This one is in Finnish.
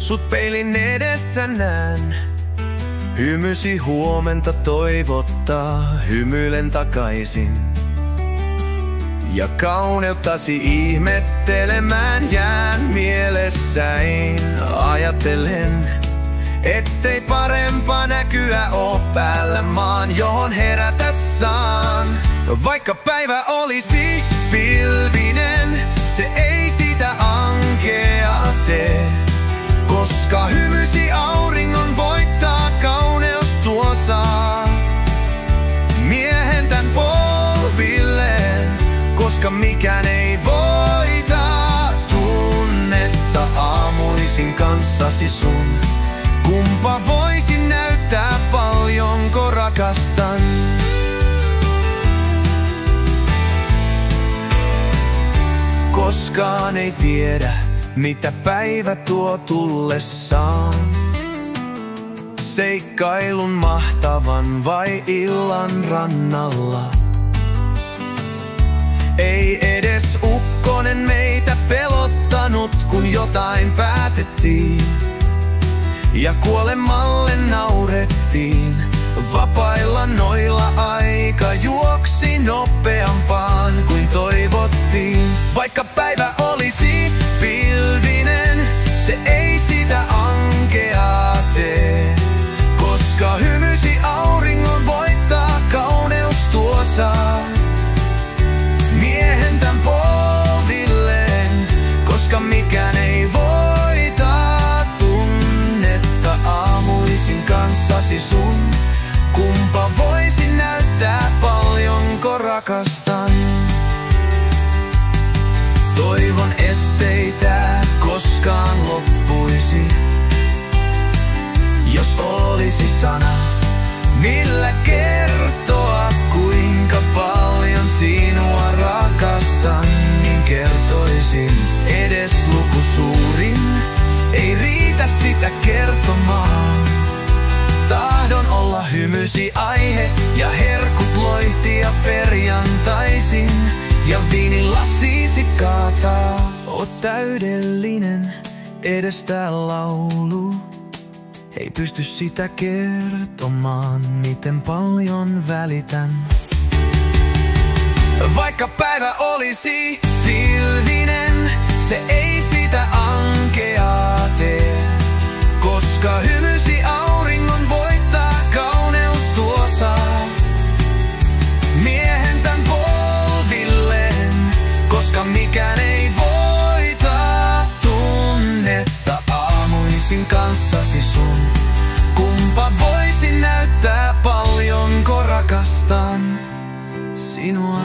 Sut peilin edessä näen. Hymysi huomenta toivottaa, hymyilen takaisin. Ja kauneuttasi ihmettelemään jään mielessäin. Ajattelen, ettei parempaa näkyä oo päällä maan, johon herätä saan. Vaikka päivä olisi pilvinen, se ei sitä ankea tee. Koska hymysi auringon voittaa, kauneus tuo saa miehen tän polvilleen. Koska mikään ei voita tunnetta aamuisin kanssasi sun. Kumpa voisin näyttää paljonko rakastan. Koskaan ei tiedä, mitä päivä tuo tullessaan. Seikkailun mahtavan vai illan rannalla. Ei edes ukkonen meitä pelottanut, kun jotain päätettiin. Ja kuolemalle naurettiin. Vapailla noilla aika juoksi nopeampaan kuin toivottiin. Vaikka päivä olisi pilvinen, se ei sitä ankeaa tee. Koska hymysi auringon voittaa, kauneus tuo saa miehen tän polvilleen. Koska mikään ei voita tunnetta aamuisin kanssasi sun. Kumpa voisin näyttää paljonko rakastan. Toivon ettei tää koskaan loppuisi. Jos olisi sana, millä kertoa kuinka paljon sinua rakastan, niin kertoisin. Edes luku suurin ei riitä sitä kertomaan. Tahdon olla hymysi aihe ja herkut loihtia perjantaisin. Ja viinin lasisi kaataa. Oot täydellinen, edes tää laulu ei pysty sitä kertomaan, miten paljon välitän. Vaikka päivä olisi pilvinen, se ei sitä ankeaa tee. Koska hymysi auringon voittaa, kauneus tuo saa miehen tän polvilleen. Koska mikään ei voita tunnetta aamuisin kanssasi sun. Kumpa voisin näyttää paljonko rakastan sinua.